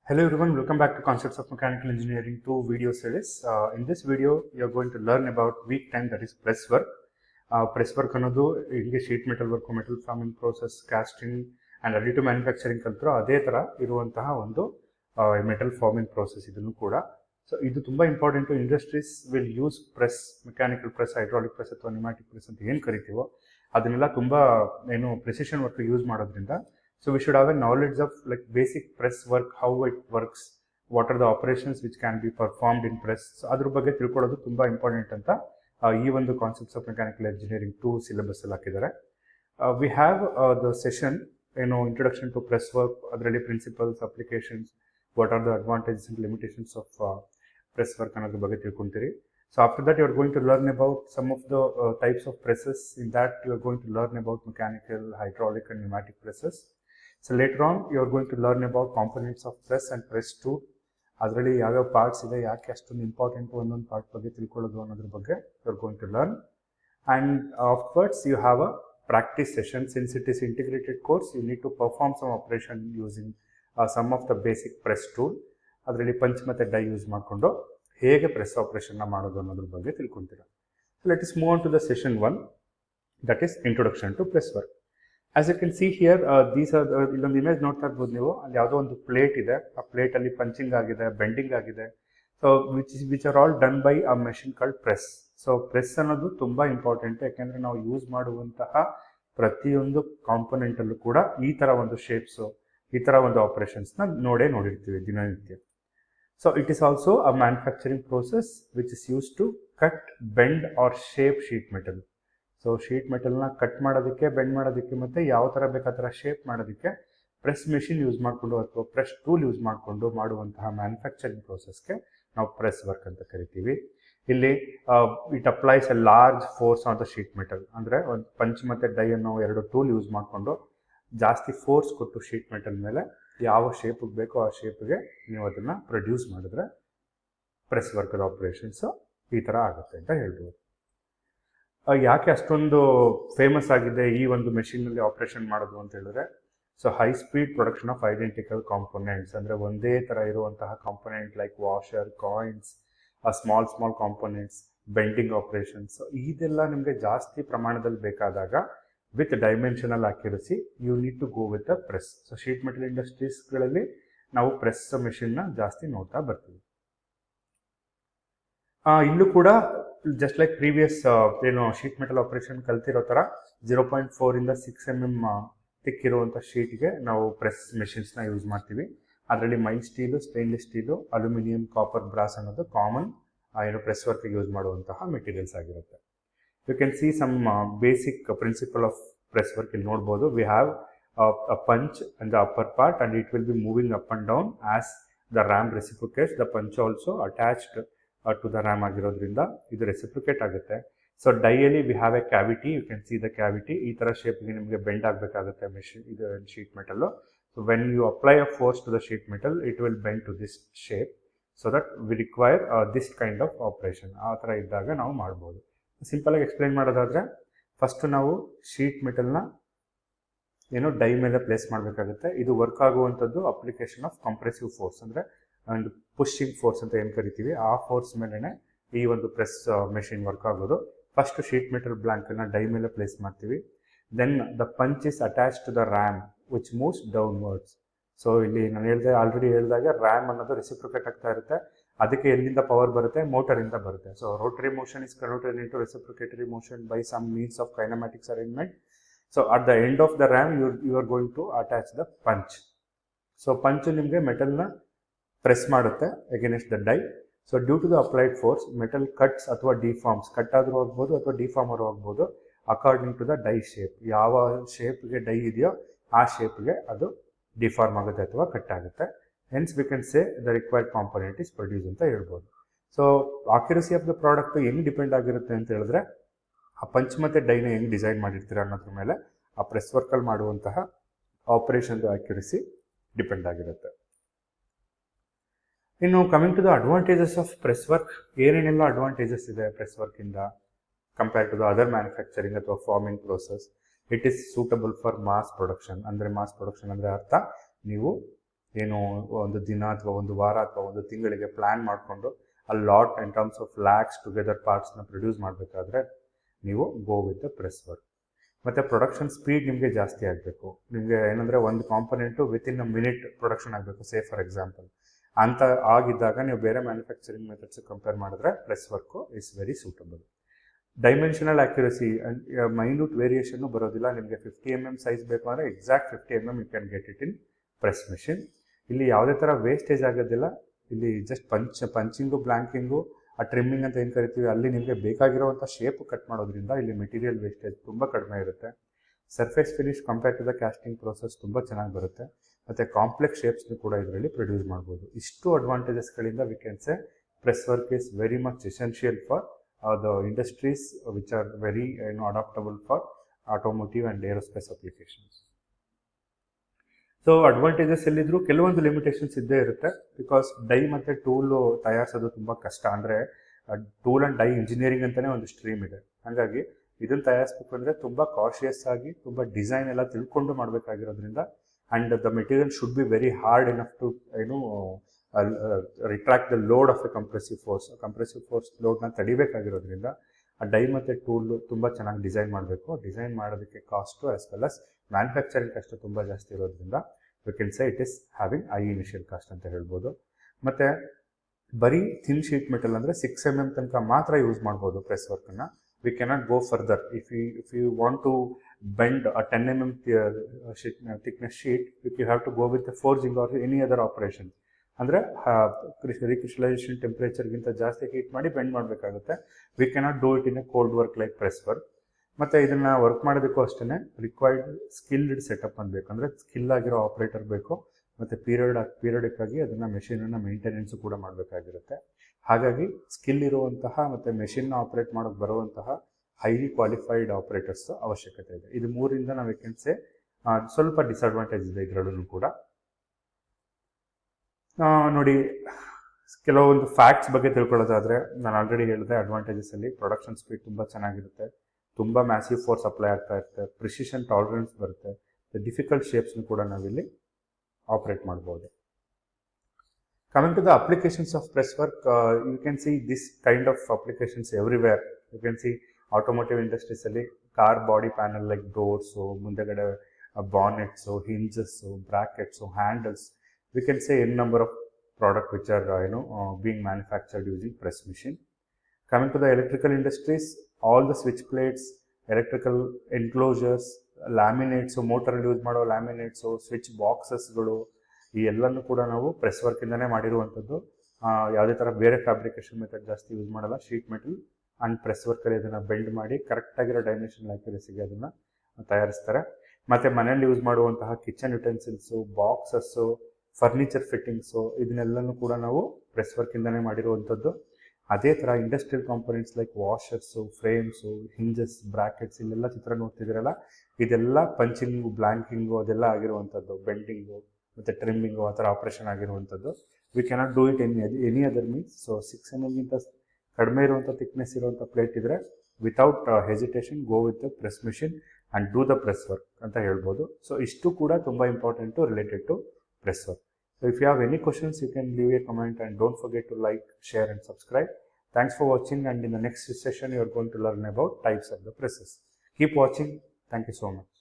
Hello everyone, welcome back to Concepts of Mechanical Engineering 2 video series. In this video, you're going to learn about week 10, that is press work. Press work ಅನ್ನೋದು ಹಿಂಗೆ sheet metal work, metal forming process, casting and additive manufacturing ಕಲ್ತರೋ ಅದೇ ಥರ ಇರುವಂತಹ ಒಂದು metal forming process ಇದನ್ನು ಕೂಡ. So ಇದು ತುಂಬ important. Industries will use press, mechanical press, hydraulic press ಅಥವಾ ನ್ಯೂಮ್ಯಾಟಿಕ್ ಪ್ರೆಸ್ ಅಂತ ಏನು ಕರಿತೀವೋ ಅದನ್ನೆಲ್ಲ ತುಂಬ ಪ್ರೆಸಿಷನ್ ವರ್ಕ್ ಯೂಸ್ ಮಾಡೋದ್ರಿಂದ so we should have a knowledge of like basic press work, how it works, what are the operations which can be performed in press. So ಅದ್ರ ಬಗ್ಗೆ ತಿಳ್ಕೊಳ್ಳೋದು ತುಂಬ ಇಂಪಾರ್ಟೆಂಟ್ ಅಂತ ಈ ಒಂದು concepts of mechanical engineering 2 syllabus ಅಲ್ಲಿ ಹಾಕಿದ್ದಾರೆ. We have the session introduction to press work, ಅದರಲ್ಲಿ principles, applications, what are the advantages and limitations of press work ಅನ್ನೋದ್ರ ಬಗ್ಗೆ ತಿಳ್ಕೊಂತೀರಿ. So after that you are going to learn about some of the types of presses. In that you are going to learn about mechanical, hydraulic and pneumatic presses. So later on you are going to learn about components of press and press tool. ಅದರಲ್ಲಿ ಯಾವ್ಯಾವ parts ಇದೆ, ಯಾಕೆ ಅಷ್ಟೊಂದು important ಒಂದೊಂದು part ಬಗ್ಗೆ ತಿಳ್ಕೊಳ್ಳೋದು ಅನ್ನೋದ್ರ ಬಗ್ಗೆ you are going to learn. And afterwards you have a practice session. Since it is integrated course, you need to perform some operation using some of the basic press tool. ಅದರಲ್ಲಿ punch ಮತ್ತು die use ಮಾಡಿಕೊಂಡು ಹೇಗೆ press ಆಪರೇಷನ್ನ ಮಾಡೋದು ಅನ್ನೋದ್ರ ಬಗ್ಗೆ ತಿಳ್ಕೊತೀರ. Let us move on to the session 1, that is introduction to press work. As you can see here, these are ಇಲ್ಲೊಂದು ಇಮೇಜ್ ನೋಡ್ತಾ ಇರ್ಬೋದು ನೀವು. ಅಲ್ಲಿ ಯಾವುದೋ ಒಂದು ಪ್ಲೇಟ್ ಇದೆ, ಆ ಪ್ಲೇಟಲ್ಲಿ ಪಂಚಿಂಗ್ ಆಗಿದೆ, ಬೆಂಡಿಂಗ್ ಆಗಿದೆ. So which are all done by a machine called press. So press ಅನ್ನೋದು ತುಂಬ ಇಂಪಾರ್ಟೆಂಟ್, ಯಾಕೆಂದರೆ ನಾವು ಯೂಸ್ ಮಾಡುವಂತಹ ಪ್ರತಿಯೊಂದು ಕಾಂಪೊನೆಂಟಲ್ಲೂ ಕೂಡ ಈ ಥರ ಒಂದು ಶೇಪ್ಸು, ಈ ಥರ ಒಂದು ಆಪರೇಷನ್ಸ್ನ ನೋಡಿರ್ತೀವಿ ದಿನನಿತ್ಯ. So it is also a manufacturing process which is used to cut, bend or shape sheet metal. So sheet metal na cut ಮಾಡೋದಕ್ಕೆ, ಬೆಂಡ್ ಮಾಡೋದಕ್ಕೆ ಮತ್ತು ಯಾವ ಥರ ಬೇಕು ಆ ಥರ ಶೇಪ್ ಮಾಡೋದಕ್ಕೆ ಪ್ರೆಸ್ ಮೆಷಿನ್ ಯೂಸ್ ಮಾಡಿಕೊಂಡು ಅಥವಾ ಪ್ರೆಸ್ ಟೂಲ್ ಯೂಸ್ ಮಾಡಿಕೊಂಡು ಮಾಡುವಂತಹ ಮ್ಯಾನುಫ್ಯಾಕ್ಚರಿಂಗ್ ಪ್ರೋಸೆಸ್ಗೆ ನಾವು ಪ್ರೆಸ್ ವರ್ಕ್ ಅಂತ ಕರಿತೀವಿ. ಇಲ್ಲಿ it applies A large force on the sheet metal. ಅಂದರೆ ಒಂದು ಪಂಚ್ ಮತ್ತು ಡೈ ಅನ್ನೋ ಎರಡು ಟೂಲ್ ಯೂಸ್ ಮಾಡಿಕೊಂಡು ಜಾಸ್ತಿ ಫೋರ್ಸ್ ಕೊಟ್ಟು ಶೀಟ್ ಮೆಟಲ್ ಮೇಲೆ ಯಾವ ಶೇಪಿಗೆ ಬೇಕೋ ಆ ಶೇಪಿಗೆ ನೀವು ಅದನ್ನು ಪ್ರೊಡ್ಯೂಸ್ ಮಾಡಿದ್ರೆ ಪ್ರೆಸ್ ವರ್ಕದ ಆಪ್ರೇಷನ್ಸು ಈ ಥರ ಆಗುತ್ತೆ ಅಂತ ಹೇಳ್ಬೋದು. ಯಾಕೆ ಅಷ್ಟೊಂದು ಫೇಮಸ್ ಆಗಿದೆ ಈ ಒಂದು ಮೆಷಿನಲ್ಲಿ ಆಪ್ರೇಷನ್ ಮಾಡೋದು ಅಂತ ಹೇಳಿದ್ರೆ, so high speed production of identical components, ಅಂದರೆ ಒಂದೇ ಥರ ಇರುವಂತಹ component like washer, coins, small components, bending operations, ಇದೆಲ್ಲ ನಿಮಗೆ ಜಾಸ್ತಿ ಪ್ರಮಾಣದಲ್ಲಿ ಬೇಕಾದಾಗ with dimensional accuracy you need to go with a press. So sheet metal ಇಂಡಸ್ಟ್ರೀಸ್ಗಳಲ್ಲಿ ನಾವು ಪ್ರೆಸ್ ಮೆಷಿನ್ನ ಜಾಸ್ತಿ ನೋಡ್ತಾ ಬರ್ತೀವಿ. ಇಲ್ಲೂ ಕೂಡ just like previous sheet metal operation ಕಲ್ತಿರೋ ಥರ 0.4 ಇಂದ 6 mm ತಿಕ್ಕಿರುವಂಥ ಶೀಟ್ಗೆ ನಾವು ಪ್ರೆಸ್ ಮೆಷಿನ್ಸ್ನ ಯೂಸ್ ಮಾಡ್ತೀವಿ. ಅದರಲ್ಲಿ mild steel, stainless steel, aluminium, copper, brass ಅನ್ನೋದು ಕಾಮನ್ ಪ್ರೆಸ್ ವರ್ಕ್ಗೆ ಯೂಸ್ ಮಾಡುವಂತಹ ಮೆಟೀರಿಯಲ್ಸ್ ಆಗಿರುತ್ತೆ. You can see some basic principle of press work. ಇಲ್ಲಿ ನೋಡ್ಬೋದು, we have a punch in the upper part and it will be moving up and down as the ram reciprocates. The punch also attached to the ram ಆಗಿರೋದ್ರಿಂದ ಇದು reciprocate ಆಗುತ್ತೆ. So ಡೈಯಲ್ಲಿ we have a cavity. You can see the cavity. ಈ ಥರ ಶೇಪ್ಗೆ ನಿಮಗೆ bend ಆಗಬೇಕಾಗುತ್ತೆ machine, ಇದು sheet metal. So when you apply a force to the sheet metal, it will bend to this shape. So that we require this kind of operation. ಆ ಥರ ಇದ್ದಾಗ ನಾವು ಮಾಡ್ಬೋದು. ಸಿಂಪಲಾಗಿ ಎಕ್ಸ್ಪ್ಲೈನ್ ಮಾಡೋದಾದರೆ, ಫಸ್ಟು ನಾವು ಶೀಟ್ ಮೆಟಲ್ನ ಡೈ ಮೇಲೆ ಪ್ಲೇಸ್ ಮಾಡಬೇಕಾಗುತ್ತೆ. ಇದು ವರ್ಕ್ ಆಗುವಂಥದ್ದು ಅಪ್ಲಿಕೇಶನ್ ಆಫ್ ಕಂಪ್ರೆಸಿವ್ ಫೋರ್ಸ್, ಅಂದರೆ ಒಂದು ಪುಷಿಂಗ್ ಫೋರ್ಸ್ ಅಂತ ಏನು ಕರಿತೀವಿ, ಆ ಫೋರ್ಸ್ ಮೇಲೇ ಈ ಒಂದು ಪ್ರೆಸ್ ಮೆಷಿನ್ ವರ್ಕ್ ಆಗೋದು. ಫಸ್ಟು ಶೀಟ್ ಮೆಟಲ್ ಬ್ಲ್ಯಾಂಕನ್ನು ಡೈ ಮೇಲೆ ಪ್ಲೇಸ್ ಮಾಡ್ತೀವಿ. Then the punch is attach to the ram which moves downwards. So ಇಲ್ಲಿ ನಾನು ಆಲ್ರೆಡಿ ಹೇಳಿದಾಗ ರ್ಯಾಮ್ ಅನ್ನೋದು ರೆಸಿಪ್ರಿಕೇಟ್ ಆಗ್ತಾ ಇರುತ್ತೆ. ಅದಕ್ಕೆ ಎಲ್ಲಿಂದ ಪವರ್ ಬರುತ್ತೆ? ಮೋಟರಿಂದ ಬರುತ್ತೆ. So rotary motion is converted into reciprocatory motion by some means of kinematics arrangement. So at the end of the ram you are going to attach the punch. So punch ನಿಮಗೆ ಮೆಟಲ್ನ press ಮಾಡುತ್ತೆ against the die. So due to the applied force metal cuts ಅಥವಾ deforms, cut ಆದರೂ ಆಗ್ಬೋದು ಅಥವಾ deform ಆದರೂ ಆಗ್ಬೋದು, according to the die shape. ಯಾವ ಶೇಪ್ಗೆ ಡೈ ಇದೆಯೋ ಆ ಶೇಪ್ಗೆ ಅದು ಡಿಫಾರ್ಮ್ ಆಗುತ್ತೆ ಅಥವಾ ಕಟ್ ಆಗುತ್ತೆ. Hence we can say the required component is produce ಅಂತ ಹೇಳ್ಬೋದು. So accuracy of the product ಹೆಂಗೆ ಡಿಪೆಂಡ್ ಆಗಿರುತ್ತೆ ಅಂತ ಹೇಳಿದ್ರೆ, ಆ ಪಂಚ್ ಮತ್ತು ಡೈನ ಹೆಂಗೆ ಡಿಸೈನ್ ಮಾಡಿರ್ತೀರ ಅನ್ನೋದ್ರ ಮೇಲೆ ಆ ಪ್ರೆಸ್ ವರ್ಕಲ್ಲಿ ಮಾಡುವಂತಹ ಆಪರೇಷನ್ದು ಅಕ್ಯುರಸಿ ಡಿಪೆಂಡ್ ಆಗಿರುತ್ತೆ. ಇನ್ನು coming to the advantages of press work, ಏನೇನೆಲ್ಲ ಅಡ್ವಾಂಟೇಜಸ್ ಇದೆ ಪ್ರೆಸ್ ವರ್ಕಿಂದ compare to the other manufacturing ಅಥವಾ forming process. It is suitable for mass production. ಅಂದರೆ ಮಾಸ್ ಪ್ರೊಡಕ್ಷನ್ ಅಂದರೆ ಅರ್ಥ ನೀವು ಏನು ಒಂದು ದಿನ ಅಥವಾ ಒಂದು ವಾರ ಅಥವಾ ಒಂದು ತಿಂಗಳಿಗೆ ಪ್ಲ್ಯಾನ್ ಮಾಡಿಕೊಂಡು a lot in terms of lakhs together ಪಾರ್ಟ್ಸ್ನ ಪ್ರೊಡ್ಯೂಸ್ ಮಾಡಬೇಕಾದ್ರೆ ನೀವು go with the press work. ಮತ್ತು ಪ್ರೊಡಕ್ಷನ್ ಸ್ಪೀಡ್ ನಿಮಗೆ ಜಾಸ್ತಿ ಆಗಬೇಕು. ನಿಮಗೆ ಏನಂದರೆ ಒಂದು component within a minute production ಆಗಬೇಕು, ಸೇ ಫಾರ್ ಎಕ್ಸಾಂಪಲ್. ಅಂತ ಆಗಿದ್ದಾಗ ನೀವು ಬೇರೆ ಮ್ಯಾನುಫ್ಯಾಕ್ಚರಿಂಗ್ ಮೆಥಡ್ಸ್ ಕಂಪೇರ್ ಮಾಡಿದ್ರೆ press work is very suitable. Dimensional accuracy minute ವೇರಿಯೇಷನ್ನು ಬರೋದಿಲ್ಲ. ನಿಮಗೆ 50 mm ಸೈಜ್ ಬೇಕು ಅಂದರೆ exact 50 mm you can get it in press machine. ಇಲ್ಲಿ ಯಾವುದೇ ಥರ ವೇಸ್ಟೇಜ್ ಆಗೋದಿಲ್ಲ. ಇಲ್ಲಿ ಜಸ್ಟ್ ಪಂಚಿಂಗು, ಬ್ಲ್ಯಾಂಕಿಂಗು, ಆ ಟ್ರಿಮ್ಮಿಂಗ್ ಅಂತ ಏನು ಕರಿತೀವಿ, ಅಲ್ಲಿ ನಿಮಗೆ ಬೇಕಾಗಿರುವಂಥ ಶೇಪ್ ಕಟ್ ಮಾಡೋದ್ರಿಂದ ಇಲ್ಲಿ ಮೆಟೀರಿಯಲ್ ವೇಸ್ಟೇಜ್ ತುಂಬ ಕಡಿಮೆ ಇರುತ್ತೆ. Surface finish compare to the casting process ತುಂಬ ಚೆನ್ನಾಗಿ ಬರುತ್ತೆ. ಮತ್ತು ಕಾಂಪ್ಲೆಕ್ಸ್ ಶೇಪ್ಸ್ನು ಕೂಡ ಇದರಲ್ಲಿ ಪ್ರೊಡ್ಯೂಸ್ ಮಾಡ್ಬೋದು. ಇಷ್ಟು ಅಡ್ವಾಂಟೇಜಸ್ಗಳಿಂದ we can say press work is very much essential for the industries which are very adaptable for automotive and aerospace applications. So advantages ಎಲ್ಲಿದ್ರು ಕೆಲವೊಂದು ಲಿಮಿಟೇಷನ್ಸ್ ಇದ್ದೇ ಇರುತ್ತೆ. ಬಿಕಾಸ್ ಡೈ ಮತ್ತು ಟೂಲು ತಯಾರಿಸೋದು ತುಂಬ ಕಷ್ಟ. ಅಂದರೆ ಟೂಲ್ ಆ್ಯಂಡ್ ಡೈ ಇಂಜಿನಿಯರಿಂಗ್ ಅಂತಲೇ ಒಂದು ಸ್ಟ್ರೀಮ್ ಇದೆ. ಹಾಗಾಗಿ ಇದನ್ನು ತಯಾರಿಸ್ಬೇಕು ಅಂದರೆ ತುಂಬ ಕಾಶಿಯಸ್ ಆಗಿ ತುಂಬ ಡಿಸೈನ್ ಎಲ್ಲ ತಿಳ್ಕೊಂಡು ಮಾಡಬೇಕಾಗಿರೋದ್ರಿಂದ and the material should be very hard enough to retract the load of a compressive force ಲೋಡ್ನ ತಡಿಬೇಕಾಗಿರೋದ್ರಿಂದ ಆ ಡೈ ಮತ್ತು ಟೂಲ್ ತುಂಬ ಚೆನ್ನಾಗಿ ಡಿಸೈನ್ ಮಾಡಬೇಕು. ಡಿಸೈನ್ ಮಾಡೋದಕ್ಕೆ cost as well as manufacturing cost ತುಂಬ ಜಾಸ್ತಿ ಇರೋದ್ರಿಂದ V can say it is having I initial cost ಅಂತ ಹೇಳ್ಬೋದು. ಮತ್ತು ಬರೀ ಥಿನ್ ಶೀಟ್ ಮೆಟಲ್ ಅಂದರೆ 6 mm ತನಕ ಮಾತ್ರ ಯೂಸ್ ಮಾಡ್ಬೋದು ಪ್ರೆಸ್ ವರ್ಕನ್ನು. We cannot go further. If you want to bend a 10 mm thickness sheet, if you have to go with the forging or any other operation, ಅಂದರೆ ರೀಕ್ರಿಸ್ಟಲೈಸೇಷನ್ ಟೆಂಪ್ರೇಚರ್ಗಿಂತ ಜಾಸ್ತಿ heat ಮಾಡಿ bend ಮಾಡಬೇಕಾಗುತ್ತೆ. We cannot do it in a cold work like press work. ಮತ್ತು ಇದನ್ನು work ಮಾಡೋದಕ್ಕೂ ಅಷ್ಟೇ required skilled setup ಅನ್ಬೇಕು. ಅಂದರೆ ಸ್ಕಿಲ್ ಆಗಿರೋ ಆಪ್ರೇಟರ್ ಬೇಕು. ಮತ್ತು ಪೀರಿಯಡಿಕ್ ಆಗಿ ಅದನ್ನು ಮೆಷಿನನ್ನು ಮೇಂಟೆನೆನ್ಸು ಕೂಡ ಮಾಡಬೇಕಾಗಿರುತ್ತೆ. ಹಾಗಾಗಿ ಸ್ಕಿಲ್ ಇರುವಂತಹ ಮತ್ತು ಮೆಷಿನ್ನ ಆಪ್ರೇಟ್ ಮಾಡೋಕ್ಕೆ ಬರುವಂತಹ ಹೈಲಿ ಕ್ವಾಲಿಫೈಡ್ ಆಪ್ರೇಟರ್ಸ್ ಅವಶ್ಯಕತೆ ಇದೆ. ಇದು ಮೂರಿಂದ ನಾವು ಏಕೆನ್ಸೆ ಸ್ವಲ್ಪ ಡಿಸ್ಅಡ್ವಾಂಟೇಜ್ ಇದೆ ಇದರಲ್ಲೂ ಕೂಡ. ನೋಡಿ, ಕೆಲವೊಂದು ಫ್ಯಾಕ್ಟ್ಸ್ ಬಗ್ಗೆ ತಿಳ್ಕೊಳ್ಳೋದಾದರೆ ನಾನು ಆಲ್ರೆಡಿ ಹೇಳಿದೆ, ಅಡ್ವಾಂಟೇಜಸಲ್ಲಿ ಪ್ರೊಡಕ್ಷನ್ ಸ್ಪೀಡ್ ತುಂಬ ಚೆನ್ನಾಗಿರುತ್ತೆ, ತುಂಬ ಮ್ಯಾಸಿವ್ ಫೋರ್ಸ್ ಅಪ್ಲೈ ಆಗ್ತಾ ಇರುತ್ತೆ, ಪ್ರಿಸಿಷನ್ ಟಾಲರೆನ್ಸ್ ಬರುತ್ತೆ, ಡಿಫಿಕಲ್ಟ್ ಶೇಪ್ಸ್ನು ಕೂಡ ನಾವಿಲ್ಲಿ ಆಪ್ರೇಟ್ ಮಾಡ್ಬೋದು. Coming to the applications of press work, you can see this kind of applications everywhere. You can see automotive ಇಂಡಸ್ಟ್ರೀಸಲ್ಲಿ car body panel like doors, ಮುಂದೆಗಡೆ bonnets, hinges, brackets, handles. We can say n number of products which are being manufactured using press machine. Coming to the electrical industries, all the switch plates, electrical enclosures, laminates, motor use ಮಾಡೋ laminates, switch boxesಗಳು, ಈ ಎಲ್ಲನೂ ಕೂಡ ನಾವು press ವರ್ಕಿಂದನೇ ಮಾಡಿರುವಂಥದ್ದು. ಯಾವುದೇ ಥರ ಬೇರೆ ಫ್ಯಾಬ್ರಿಕೇಷನ್ ಮೆಥಡ್ ಜಾಸ್ತಿ ಯೂಸ್ ಮಾಡಲ್ಲ. ಶೀಟ್ ಮೆಟಲ್ ಆ್ಯಂಡ್ ಪ್ರೆಸ್ ವರ್ಕಲ್ಲಿ ಅದನ್ನು ಬೆಂಡ್ ಮಾಡಿ ಕರೆಕ್ಟಾಗಿರೋ ಡೈಮೆನ್ಷನ್ ಆ್ಯಕ್ಯುರಸಿಗೆ ಅದನ್ನು ತಯಾರಿಸ್ತಾರೆ. ಮತ್ತು ಮನೆಯಲ್ಲಿ ಯೂಸ್ ಮಾಡುವಂತಹ kitchen utensils, boxes, furniture fittings, ಇದನ್ನೆಲ್ಲನೂ ಕೂಡ ನಾವು ಪ್ರೆಸ್ ವರ್ಕಿಂದನೇ ಮಾಡಿರುವಂಥದ್ದು. ಅದೇ ಥರ industrial components like washers, frames, hinges, brackets, ಇಲ್ಲೆಲ್ಲ ಚಿತ್ರ ನೋಡ್ತಿದ್ದೀರಲ್ಲ, ಇದೆಲ್ಲ ಪಂಚಿಂಗು, ಬ್ಲ್ಯಾಂಕಿಂಗು ಅದೆಲ್ಲ ಆಗಿರುವಂಥದ್ದು, ಬೆಂಡಿಂಗು ಮತ್ತು ಟ್ರಿಮ್ಮಿಂಗು ಆ ಥರ ಆಪ್ರೇಷನ್ ಆಗಿರುವಂಥದ್ದು. We cannot do it any other means. So 6 mm ಗಿಂತ ಕಡಿಮೆ ಇರುವಂಥ ಥಿಕ್ನೆಸ್ ಇರುವಂಥ ಪ್ಲೇಟ್ ಇದ್ದರೆ without hesitation go with the press machine and do the press work ಅಂತ ಹೇಳ್ಬೋದು. ಸೊ ಇಷ್ಟು ಕೂಡ ತುಂಬ important related to press work. So if you have any questions, you can leave a comment and don't forget to like, share and subscribe. Thanks for watching, and in the next session you are going to learn about types of the presses. Keep watching. Thank you so much.